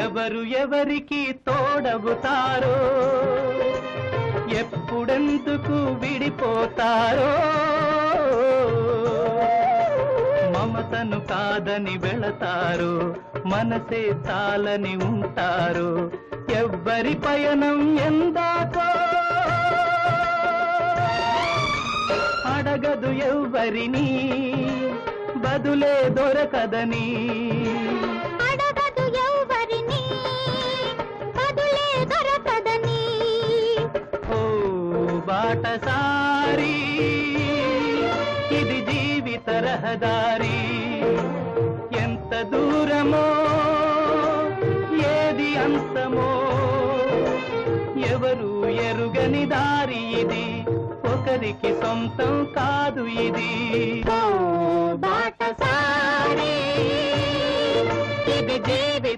ఎవరు ఎవరికి తోడవుతారో, ఎప్పుడెందుకు విడిపోతారో, మమతను కాదని వెళతారు, మనసే చాలని ఉంటారు. ఎవ్వరి పయనం ఎందాకో అడగదు ఎవ్వరిని, బదులే దొరకదని. అడగదు ఎవ్వరిని, బదులే దొరకదని. ఓ బాటసారి, ఇది జీవిత రహదారి. ఎంత దూరమో, ఏది అంతమో, ఎవరు ఎరుగని దారి ఇది. ఒకరికి సొంతం కాదు ఇది. ఓ బాటసారి, ఇది జీవిత